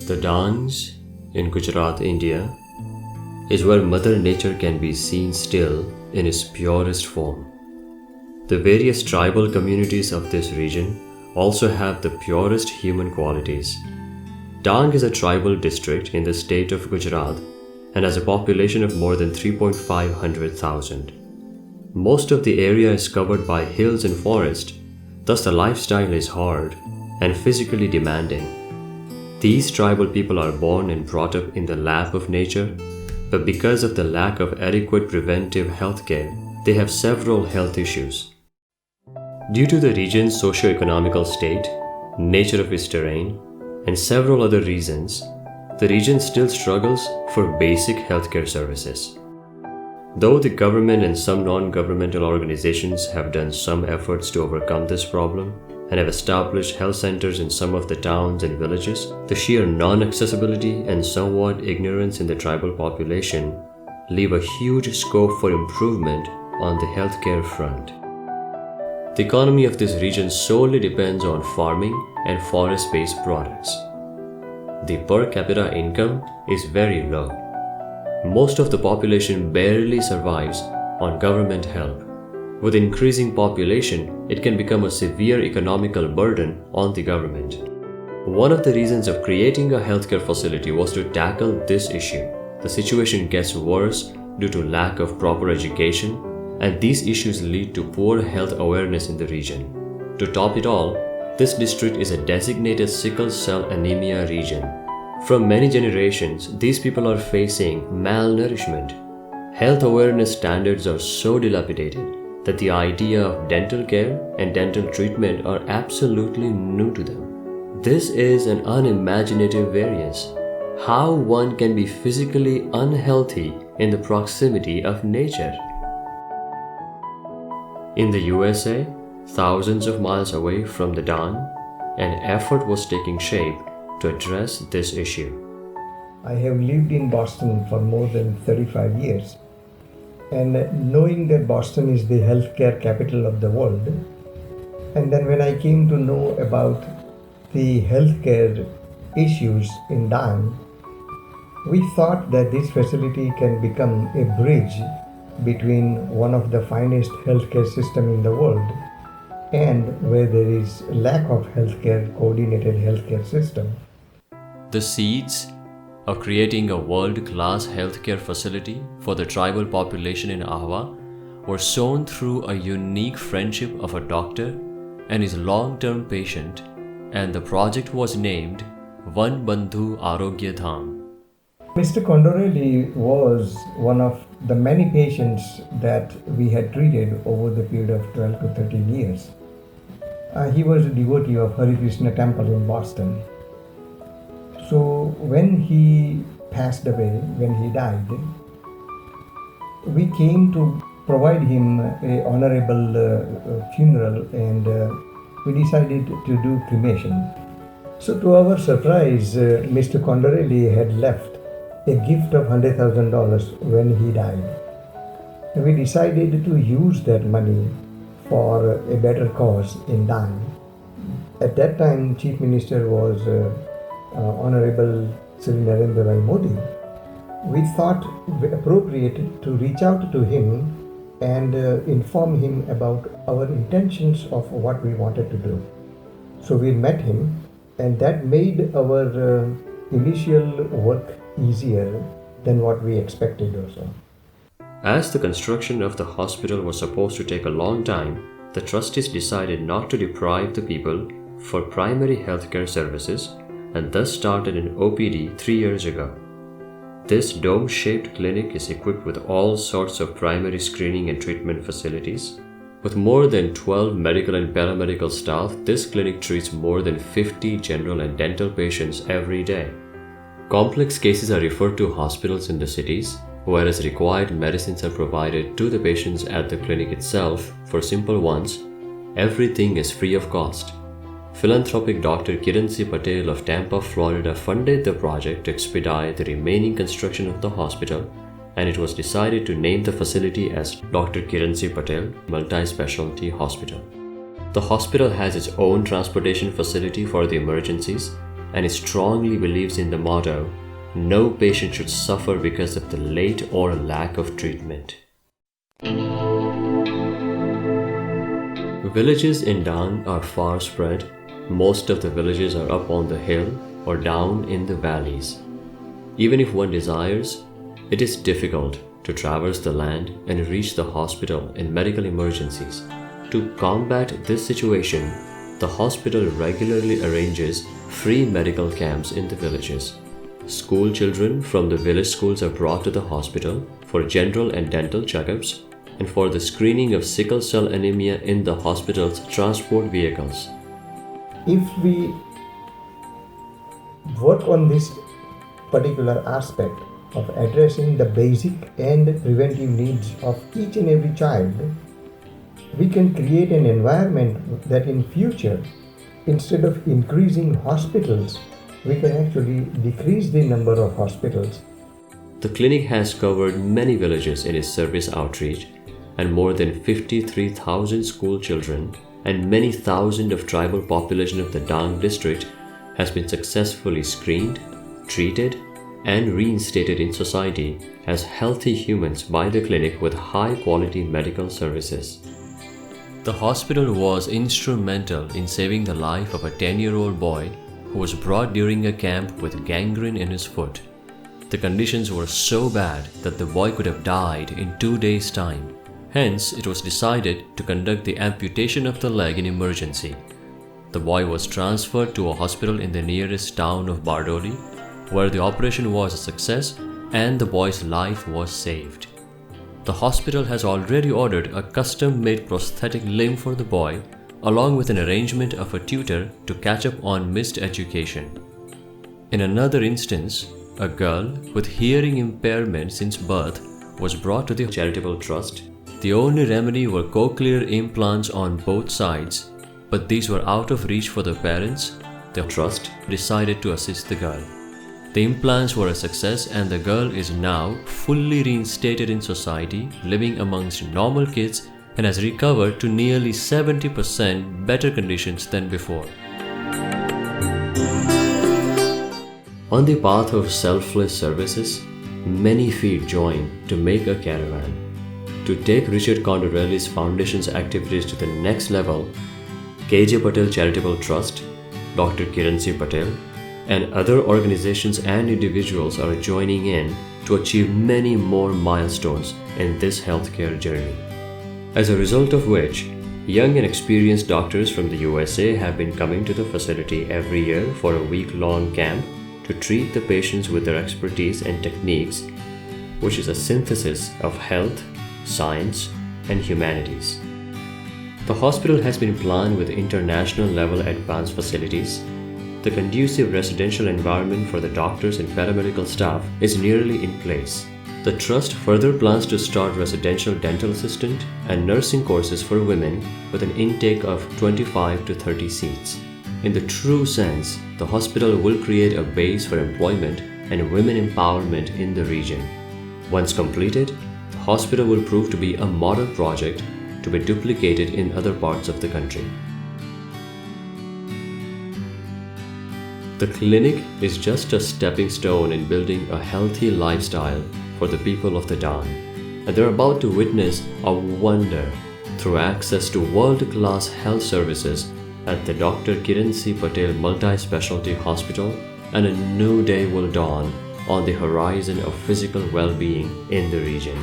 The Dhangs in Gujarat, India, is where Mother Nature can be seen still in its purest form. The various tribal communities of this region also have the purest human qualities. Dang is a tribal district in the state of Gujarat and has a population of more than 3,500,000. Most of the area is covered by hills and forest, thus the lifestyle is hard and physically demanding. These tribal people are born and brought up in the lap of nature, but because of the lack of adequate preventive health care, they have several health issues. Due to the region's socio-economical state, nature of its terrain, and several other reasons, the region still struggles for basic healthcare services. Though the government and some non-governmental organizations have done some efforts to overcome this problem and have established health centers in some of the towns and villages, the sheer non-accessibility and somewhat ignorance in the tribal population leave a huge scope for improvement on the healthcare front. The economy of this region solely depends on farming and forest-based products. The per capita income is very low. Most of the population barely survives on government help. With increasing population, it can become a severe economical burden on the government. One of the reasons of creating a healthcare facility was to tackle this issue. The situation gets worse due to lack of proper education, and these issues lead to poor health awareness in the region. To top it all, this district is a designated sickle cell anemia region. From many generations, these people are facing malnourishment. Health awareness standards are so dilapidated that the idea of dental care and dental treatment are absolutely new to them. This is an unimaginative variance. How one can be physically unhealthy in the proximity of nature? In the USA, thousands of miles away from the Dhan, an effort was taking shape to address this issue. I have lived in Boston for more than 35 years, and knowing that Boston is the healthcare capital of the world, and then when I came to know about the healthcare issues in Dhan, we thought that this facility can become a bridge between one of the finest healthcare system in the world and where there is lack of coordinated healthcare system. The seeds of creating a world-class healthcare facility for the tribal population in Ahwa were sown through a unique friendship of a doctor and his long-term patient, and the project was named Van Bandhu Arogya Dham. Mr. Condorelli was one of the many patients that we had treated over the period of 12 to 13 years. He was a devotee of Hare Krishna Temple in Boston. So when he passed away, when he died, we came to provide him an honorable funeral, and we decided to do cremation. So to our surprise, Mr. Condorelli had left a gift of $100,000 when he died. And we decided to use that money for a better cause in Dhan. At that time, Chief Minister was Honorable Sri Narendra Bhai Modi. We thought appropriate to reach out to him and inform him about our intentions of what we wanted to do. So we met him, and that made our initial work easier than what we expected also. As the construction of the hospital was supposed to take a long time, the trustees decided not to deprive the people for primary healthcare services and thus started an OPD 3 years ago. This dome-shaped clinic is equipped with all sorts of primary screening and treatment facilities. With more than 12 medical and paramedical staff, this clinic treats more than 50 general and dental patients every day. Complex cases are referred to hospitals in the cities, whereas required medicines are provided to the patients at the clinic itself. For simple ones, everything is free of cost. Philanthropic Dr. Kiran C. Patel of Tampa, Florida funded the project to expedite the remaining construction of the hospital, and it was decided to name the facility as Dr. Kiran C. Patel Multi-Specialty Hospital. The hospital has its own transportation facility for the emergencies, and strongly believes in the motto, "No patient should suffer because of the late or lack of treatment." Villages in Dan are far spread. Most of the villages are up on the hill or down in the valleys. Even if one desires, it is difficult to traverse the land and reach the hospital in medical emergencies. To combat this situation, the hospital regularly arranges free medical camps in the villages. School children from the village schools are brought to the hospital for general and dental checkups and for the screening of sickle cell anemia in the hospital's transport vehicles. If we work on this particular aspect of addressing the basic and preventive needs of each and every child, we can create an environment that in future, instead of increasing hospitals, we can actually decrease the number of hospitals. The clinic has covered many villages in its service outreach, and more than 53,000 school children and many thousand of tribal population of the Dang district has been successfully screened, treated, and reinstated in society as healthy humans by the clinic with high-quality medical services. The hospital was instrumental in saving the life of a 10-year-old boy who was brought during a camp with gangrene in his foot. The conditions were so bad that the boy could have died in 2 days' time. Hence, it was decided to conduct the amputation of the leg in emergency. The boy was transferred to a hospital in the nearest town of Bardoli, where the operation was a success and the boy's life was saved. The hospital has already ordered a custom-made prosthetic limb for the boy, along with an arrangement of a tutor to catch up on missed education. In another instance, a girl with hearing impairment since birth was brought to the charitable trust. The only remedy were cochlear implants on both sides, but these were out of reach for the parents. The trust decided to assist the girl. The implants were a success and the girl is now fully reinstated in society, living amongst normal kids, and has recovered to nearly 70% better conditions than before. On the path of selfless services, many feet join to make a caravan. To take Richard Condorelli's foundation's activities to the next level, KJ Patel Charitable Trust, Dr. Kiran C. Patel, and other organizations and individuals are joining in to achieve many more milestones in this healthcare journey. As a result of which, young and experienced doctors from the USA have been coming to the facility every year for a week-long camp to treat the patients with their expertise and techniques, which is a synthesis of health, science, and humanities. The hospital has been planned with international level advanced facilities. The conducive residential environment for the doctors and paramedical staff is nearly in place. The Trust further plans to start residential dental assistant and nursing courses for women with an intake of 25 to 30 seats. In the true sense, the hospital will create a base for employment and women empowerment in the region. Once completed, the hospital will prove to be a model project to be duplicated in other parts of the country. The clinic is just a stepping stone in building a healthy lifestyle for the people of the Dan, and they're about to witness a wonder through access to world-class health services at the Dr. Kiran C. Patel Multi-Specialty Hospital, and a new day will dawn on the horizon of physical well-being in the region.